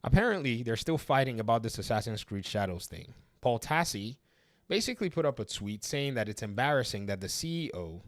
Apparently, they're still fighting about this Assassin's Creed Shadows thing. Paul Tassi basically put up a tweet saying that it's embarrassing that the CEO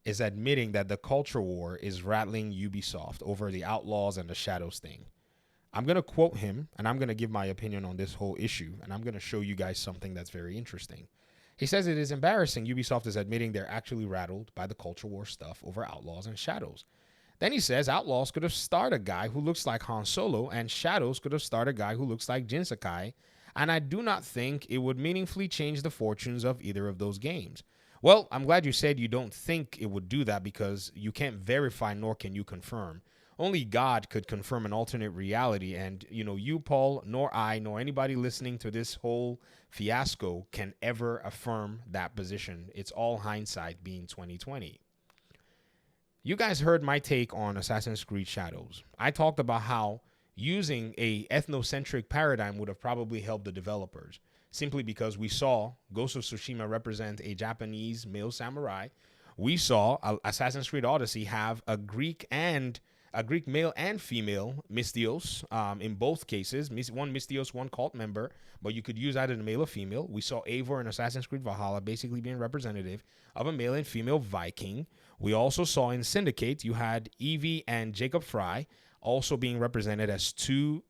is admitting that the culture war is rattling Ubisoft over the Outlaws and the Shadows thing. I'm going to quote him and I'm going to give my opinion on this whole issue, and I'm going to show you guys something that's very interesting. He says it is embarrassing Ubisoft is admitting they're actually rattled by the culture war stuff over Outlaws and Shadows. Then he says Outlaws could have starred a guy who looks like Han Solo, and Shadows could have starred a guy who looks like Jin Sakai, and I do not think it would meaningfully change the fortunes of either of those games. Well, I'm glad you said you don't think it would do that, because you can't verify nor can you confirm. Only God could confirm an alternate reality, and you, Paul, nor I, nor anybody listening to this whole fiasco can ever affirm that position. It's all hindsight, being 2020. You guys heard my take on Assassin's Creed Shadows. I talked about how using a ethnocentric paradigm would have probably helped the developers, simply because we saw Ghost of Tsushima represent a Japanese male samurai. We saw Assassin's Creed Odyssey have a Greek male and female Mystios, in both cases. One Mystios, one cult member, but you could use either the male or female. We saw Eivor in Assassin's Creed Valhalla basically being representative of a male and female Viking. We also saw in Syndicate, you had Evie and Jacob Fry also being represented as two,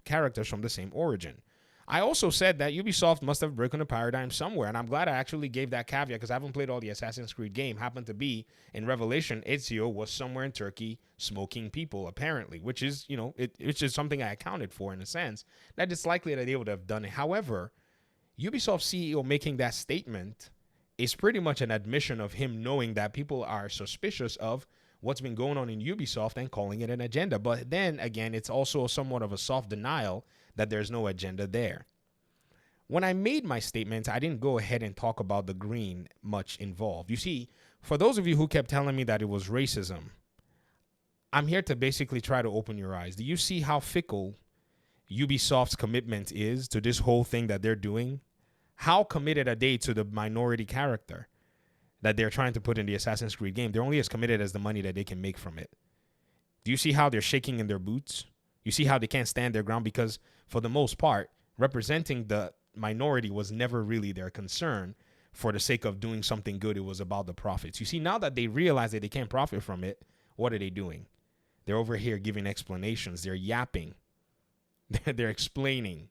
characters from the same origin. I also said that Ubisoft must have broken a paradigm somewhere, and I'm glad I actually gave that caveat, because I haven't played all the Assassin's Creed game. Happened to be in Revelation, Ezio was somewhere in Turkey smoking people, apparently, which is, it's just something I accounted for in a sense, that it's likely that they would have done it. However, Ubisoft CEO making that statement is pretty much an admission of him knowing that people are suspicious of what's been going on in Ubisoft and calling it an agenda. But then again, it's also somewhat of a soft denial that there's no agenda there. When I made my statement, I didn't go ahead and talk about the green much involved. You see, for those of you who kept telling me that it was racism, I'm here to basically try to open your eyes. Do you see how fickle Ubisoft's commitment is to this whole thing that they're doing? How committed are they to the minority character that they're trying to put in the Assassin's Creed game? They're only as committed as the money that they can make from it. Do you see how they're shaking in their boots? You see how they can't stand their ground, because for the most part, representing the minority was never really their concern. For the sake of doing something good, it was about the profits. You see, now that they realize that they can't profit from it, what are they doing? They're over here giving explanations. They're yapping. They're explaining.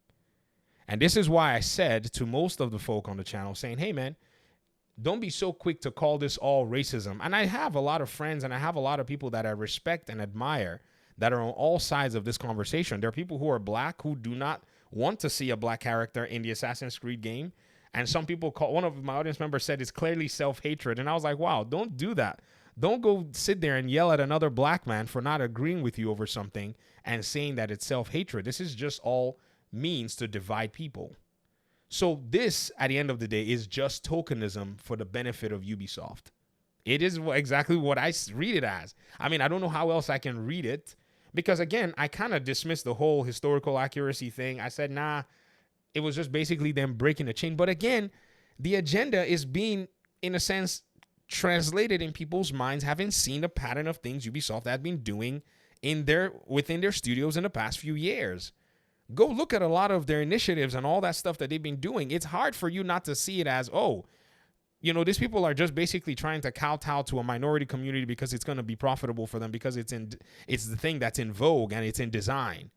And this is why I said to most of the folk on the channel, saying, hey, man, don't be so quick to call this all racism. And I have a lot of friends and I have a lot of people that I respect and admire that are on all sides of this conversation. There are people who are black who do not want to see a black character in the Assassin's Creed game. And some people one of my audience members said it's clearly self-hatred. And I was like, wow, don't do that. Don't go sit there and yell at another black man for not agreeing with you over something and saying that it's self-hatred. This is just all means to divide people. So this, at the end of the day, is just tokenism for the benefit of Ubisoft. It is exactly what I read it as. I mean, I don't know how else I can read it, because again, I kind of dismissed the whole historical accuracy thing. I said, nah, it was just basically them breaking the chain. But again, the agenda is being, in a sense, translated in people's minds, having seen the pattern of things Ubisoft had been doing within their studios in the past few years. Go look at a lot of their initiatives and all that stuff that they've been doing. It's hard for you not to see it as, these people are just basically trying to kowtow to a minority community because it's going to be profitable for them, because it's the thing that's in vogue and it's in design.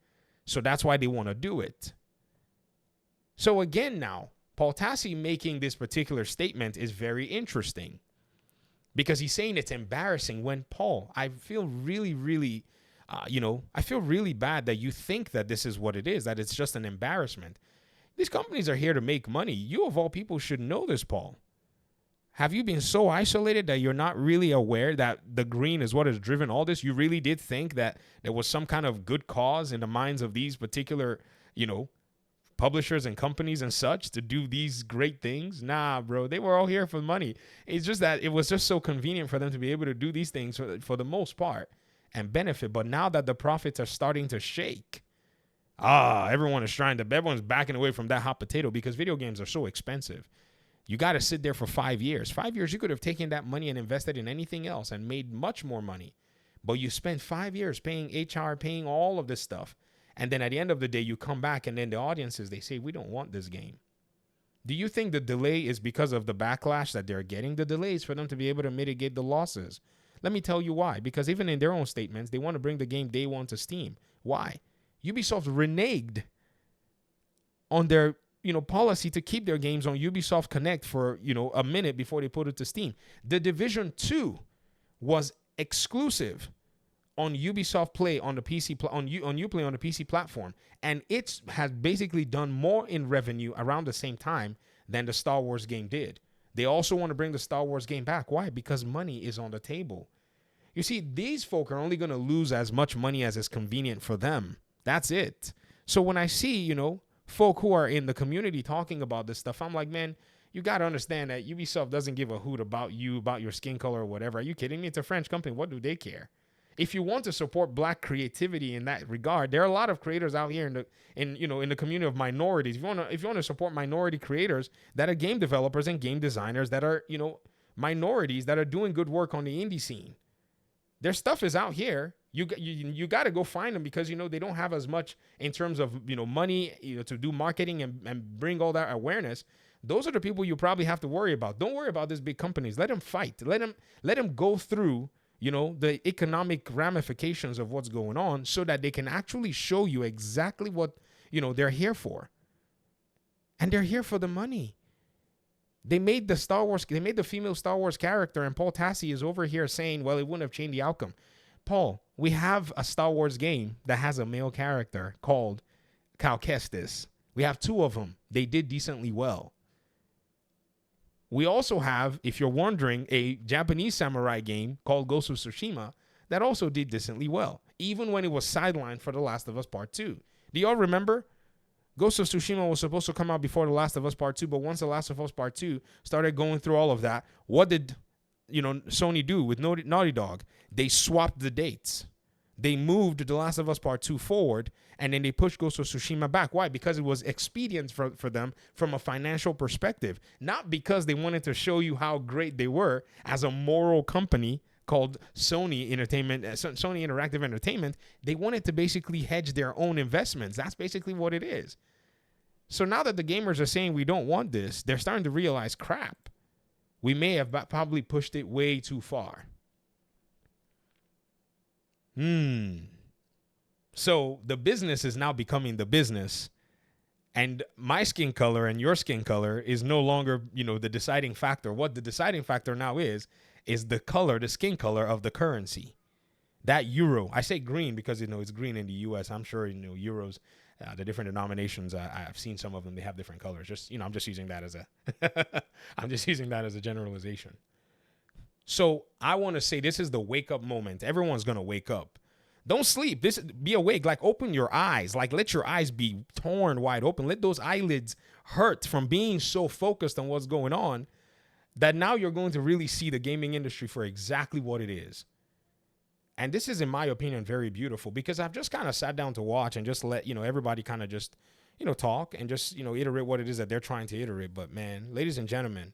So that's why they want to do it. So again, now, Paul Tassi making this particular statement is very interesting, because he's saying it's embarrassing when, Paul, I feel really, really I feel really bad that you think that this is what it is, that it's just an embarrassment. These companies are here to make money. You, of all people, should know this, Paul. Have you been so isolated that you're not really aware that the green is what has driven all this? You really did think that there was some kind of good cause in the minds of these particular, publishers and companies and such to do these great things? Nah, bro, they were all here for money. It's just that it was just so convenient for them to be able to do these things for the most part and benefit. But now that the profits are starting to shake, everyone's backing away from that hot potato, because video games are so expensive. You got to sit there for 5 years. 5 years, you could have taken that money and invested in anything else and made much more money. But you spent 5 years paying HR, paying all of this stuff. And then at the end of the day, you come back and then the audiences, they say, we don't want this game. Do you think the delay is because of the backlash that they're getting? The delay is for them to be able to mitigate the losses. Let me tell you why. Because even in their own statements, they want to bring the game day one to Steam. Why? Ubisoft reneged on their policy to keep their games on Ubisoft Connect for a minute before they put it to Steam. The Division 2 was exclusive on Ubisoft Play on the PC on Uplay on the PC platform, and it has basically done more in revenue around the same time than the Star Wars game did. They also want to bring the Star Wars game back. Why? Because money is on the table. You see, these folk are only going to lose as much money as is convenient for them. That's it. So when I see, folk who are in the community talking about this stuff, I'm like, man, you got to understand that Ubisoft doesn't give a hoot about you, about your skin color or whatever. Are you kidding me? It's a French company. What do they care? If you want to support black creativity in that regard, there are a lot of creators out here in the community of minorities. If you want to support minority creators that are game developers and game designers that are, minorities that are doing good work on the indie scene. Their stuff is out here. You got to go find them because, they don't have as much in terms of, money, to do marketing and bring all that awareness. Those are the people you probably have to worry about. Don't worry about these big companies. Let them fight. Let them go through, the economic ramifications of what's going on so that they can actually show you exactly what, they're here for. And they're here for the money. They made the female Star Wars character, and Paul Tassi is over here saying, well, it wouldn't have changed the outcome. Paul, we have a Star Wars game that has a male character called Cal Kestis. We have 2 of them. They did decently well. We also have, if you're wondering, a Japanese samurai game called Ghost of Tsushima that also did decently well, even when it was sidelined for The Last of Us Part 2. Do y'all remember? Ghost of Tsushima was supposed to come out before The Last of Us Part 2, but once The Last of Us Part 2 started going through all of that, what did Sony do with Naughty Dog? They swapped the dates. They moved The Last of Us Part 2 forward, and then they pushed Ghost of Tsushima back. Why? Because it was expedient for them from a financial perspective, not because they wanted to show you how great they were as a moral company called Sony Interactive Entertainment. They wanted to basically hedge their own investments. That's basically what it is. So now that the gamers are saying we don't want this, they're starting to realize, crap, we may have probably pushed it way too far. So the business is now becoming the business, and my skin color and your skin color is no longer, the deciding factor. What the deciding factor now is the color, the skin color of the currency. That euro, I say green because, it's green in the U.S. I'm sure, euros, the different denominations, I've seen some of them, they have different colors. Just, I'm just using that as a generalization. So I want to say this is the wake up moment. Everyone's going to wake up. Don't sleep. Be awake. Like, open your eyes. Like, let your eyes be torn wide open. Let those eyelids hurt from being so focused on what's going on that now you're going to really see the gaming industry for exactly what it is. And this is, in my opinion, very beautiful because I've just kind of sat down to watch and just let, everybody kind of just, talk and just, iterate what it is that they're trying to iterate. But man, ladies and gentlemen,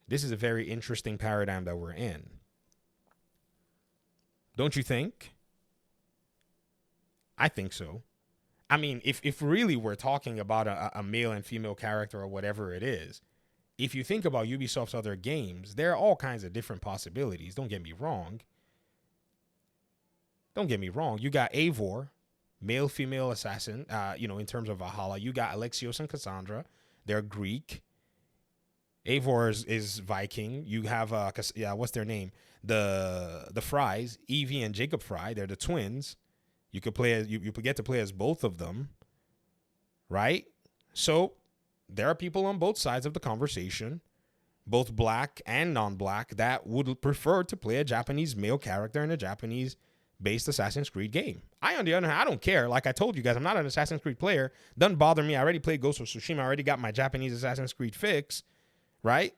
this is a very interesting paradigm that we're in. Don't you think? I think so. I mean, if really we're talking about a male and female character or whatever it is, if you think about Ubisoft's other games, there are all kinds of different possibilities. Don't get me wrong. You got Eivor, male, female assassin, in terms of Valhalla. You got Alexios and Cassandra. They're Greek. Eivor is Viking. You have, what's their name? The Fries, Evie and Jacob Fry. They're the twins. You could play as you get to play as both of them, right? So there are people on both sides of the conversation, both black and non-black, that would prefer to play a Japanese male character in a Japanese-based Assassin's Creed game. I, on the other hand, I don't care. Like I told you guys, I'm not an Assassin's Creed player. Doesn't bother me. I already played Ghost of Tsushima. I already got my Japanese Assassin's Creed fix, right?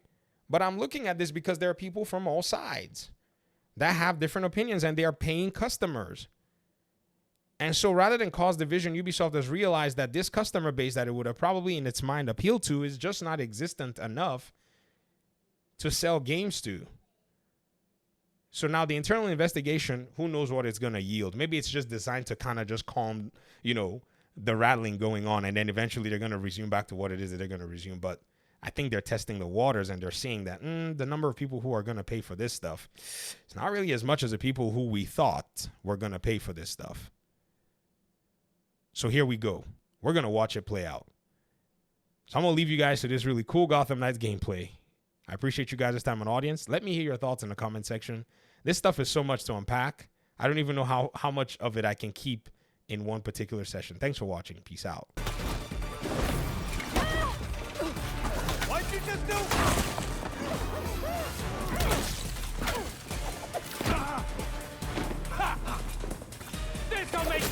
But I'm looking at this because there are people from all sides that have different opinions, and they are paying customers. And so rather than cause division, Ubisoft has realized that this customer base that it would have probably in its mind appealed to is just not existent enough to sell games to. So now the internal investigation, who knows what it's going to yield? Maybe it's just designed to kind of just calm, the rattling going on. And then eventually they're going to resume back to what it is that they're going to resume. But I think they're testing the waters and they're seeing that the number of people who are going to pay for this stuff, it's not really as much as the people who we thought were going to pay for this stuff. So here we go. We're going to watch it play out. So I'm going to leave you guys to this really cool Gotham Knights gameplay. I appreciate you guys' time and audience. Let me hear your thoughts in the comment section. This stuff is so much to unpack. I don't even know how much of it I can keep in one particular session. Thanks for watching. Peace out. What'd you just do? This don't make...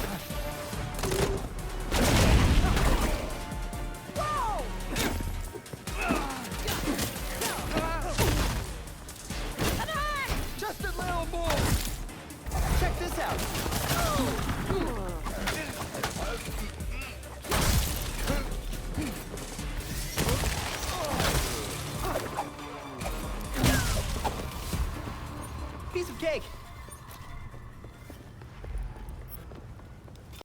Just a little more. Check this out. Piece of cake.